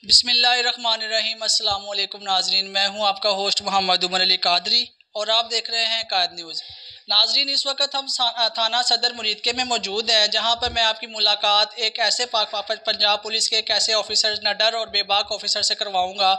بسم اللہ الرحمن الرحیم۔ السلام علیکم ناظرین، میں ہوں آپ کا ہوسٹ محمد عمر علی قادری اور آپ دیکھ رہے ہیں قائد نیوز۔ ناظرین، اس وقت ہم تھانہ صدر مریدکے میں موجود ہیں، جہاں پر میں آپ کی ملاقات ایک ایسے پنجاب پولیس کے ایک ایسے آفیسر نڈر اور بے باک آفیسر سے کرواؤں گا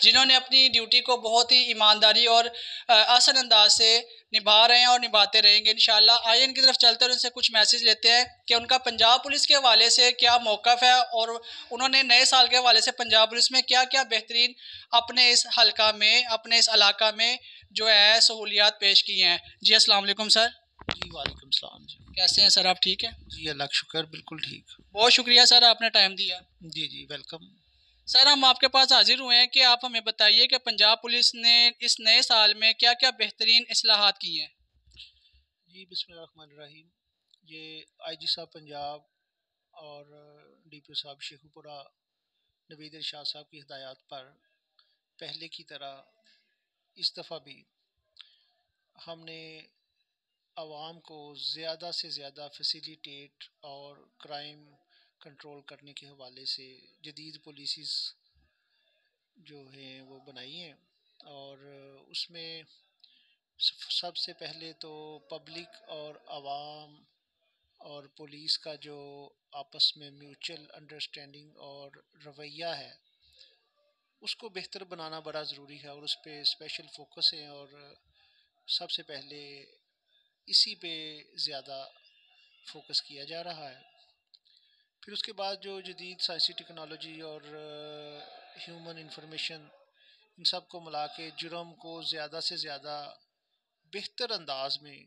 جنہوں نے اپنی ڈیوٹی کو بہت ہی ایمانداری اور احسن انداز سے نبھا رہے ہیں اور نبھاتے رہیں گے انشاءاللہ۔ آئیے ان کی طرف چلتے اور ان سے کچھ میسیج لیتے ہیں کہ ان کا پنجاب پولیس کے حوالے سے کیا موقف ہے اور انہوں نے نئے سال کے حوالے سے پنجاب پولیس میں کیا کیا بہترین اپنے اس حلقہ میں، اپنے اس علاقہ میں جو ہے سہولیات پیش کی ہیں۔ جی السلام علیکم سر۔ جی وعلیکم السلام جی۔ کیسے ہیں سر آپ؟ ٹھیک ہیں جی اللہ کا شکر، بالکل ٹھیک۔ بہت شکریہ سر، آپ نے ٹائم دیا۔ جی ویلکم۔ سر ہم آپ کے پاس حاضر ہوئے ہیں کہ آپ ہمیں بتائیے کہ پنجاب پولیس نے اس نئے سال میں کیا کیا بہترین اصلاحات کی ہیں۔ جی بسم اللہ الرحمن الرحیم۔ یہ آئی جی صاحب پنجاب اور ڈی پی او صاحب شیخو پورہ نوید ارشاد صاحب کی ہدایات پر پہلے کی طرح اس دفعہ بھی ہم نے عوام کو زیادہ سے زیادہ فیسیلیٹیٹ اور کرائم کنٹرول کرنے کے حوالے سے جدید پالیسیز جو ہیں وہ بنائی ہیں، اور اس میں سب سے پہلے تو پبلک اور عوام اور پولیس کا جو آپس میں میوچل انڈرسٹینڈنگ اور رویہ ہے اس کو بہتر بنانا بڑا ضروری ہے، اور اس پہ اسپیشل فوکس ہے، اور سب سے پہلے اسی پہ زیادہ فوکس کیا جا رہا ہے۔ پھر اس کے بعد جو جدید سائنسی ٹیکنالوجی اور ہیومن انفارمیشن، ان سب کو ملا کے جرم کو زیادہ سے زیادہ بہتر انداز میں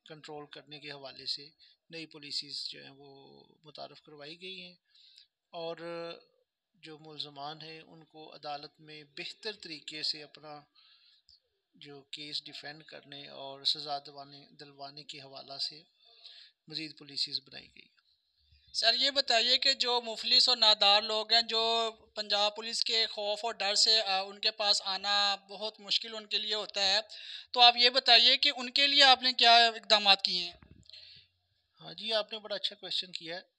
کنٹرول کرنے کے حوالے سے نئی پالیسیز جو ہیں وہ متعارف کروائی گئی ہیں، اور جو ملزمان ہیں ان کو عدالت میں بہتر طریقے سے اپنا جو کیس ڈیفینڈ کرنے اور سزا دلوانے کے حوالہ سے مزید پالیسیز بنائی گئی۔ سر یہ بتائیے کہ جو مفلس اور نادار لوگ ہیں، جو پنجاب پولیس کے خوف اور ڈر سے ان کے پاس آنا بہت مشکل ان کے لیے ہوتا ہے، تو آپ یہ بتائیے کہ ان کے لیے آپ نے کیا اقدامات کیے ہیں؟ ہاں جی، آپ نے بڑا اچھا کویشچن کیا ہے۔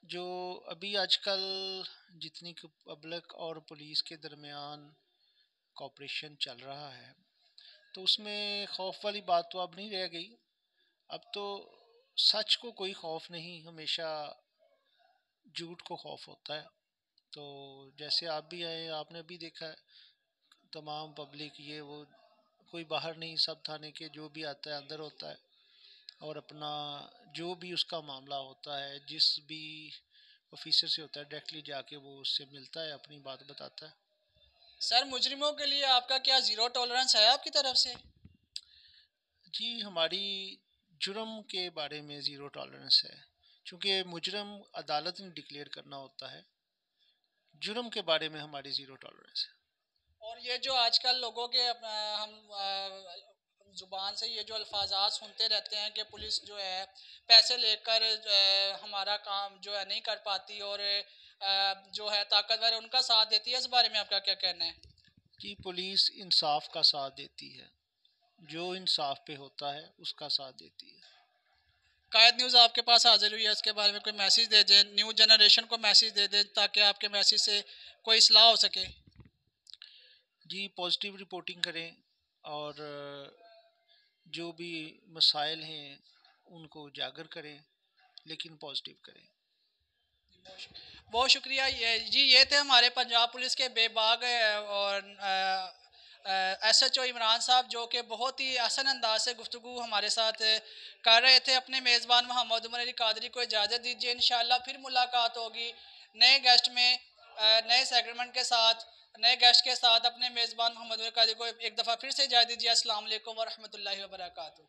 جو ابھی آج کل جتنی پبلک اور پولیس کے درمیان کوپریشن چل رہا ہے تو اس میں خوف والی بات تو اب نہیں رہ گئی۔ اب تو سچ کو کوئی خوف نہیں، ہمیشہ جھوٹ کو خوف ہوتا ہے۔ تو جیسے آپ بھی آئے، آپ نے بھی دیکھا ہے تمام پبلک یہ وہ کوئی باہر نہیں، سب تھانے کے جو بھی آتا ہے اندر ہوتا ہے، اور اپنا جو بھی اس کا معاملہ ہوتا ہے جس بھی آفیسر سے ہوتا ہے ڈائریکٹلی جا کے وہ اس سے ملتا ہے، اپنی بات بتاتا ہے۔ سر مجرموں کے لیے آپ کا کیا زیرو ٹالرنس ہے آپ کی طرف سے؟ جی ہماری جرم کے بارے میں زیرو ٹالرنس ہے، چونکہ مجرم عدالت نے ڈکلیئر کرنا ہوتا ہے، جرم کے بارے میں ہماری زیرو ٹالرنس ہے۔ اور یہ جو آج کل لوگوں کے ہم زبان سے یہ جو الفاظات سنتے رہتے ہیں کہ پولیس جو ہے پیسے لے کر ہمارا کام جو ہے نہیں کر پاتی اور جو ہے طاقتور ان کا ساتھ دیتی ہے، اس بارے میں آپ کا کیا کہنا ہے؟ کہ پولیس انصاف کا ساتھ دیتی ہے، جو انصاف پہ ہوتا ہے اس کا ساتھ دیتی ہے۔ قائد نیوز آپ کے پاس حاضر ہوئی ہے، اس کے بارے میں کوئی میسیج دے دیں، نیو جنریشن کو میسیج دے دیں تاکہ آپ کے میسیج سے کوئی اصلاح ہو سکے۔ جی پازیٹیو رپورٹنگ کریں، اور جو بھی مسائل ہیں ان کو اجاگر کریں، لیکن پازیٹیو کریں۔ بہت شکریہ۔ جی یہ تھے ہمارے پنجاب پولیس کے بے باک اور ایس ایچ او عمران صاحب، جو کہ بہت ہی آسان انداز سے گفتگو ہمارے ساتھ کر رہے تھے۔ اپنے میزبان محمد عمر علی قادری کو اجازت دیجیے، انشاءاللہ پھر ملاقات ہوگی نئے گیسٹ میں، نئے سیگمنٹ کے ساتھ، نئے گیسٹ کے ساتھ۔ اپنے میزبان محمد عمر قادری کو ایک دفعہ پھر سے اجازت دیجیے۔ السلام علیکم ورحمۃ اللہ وبرکاتہ۔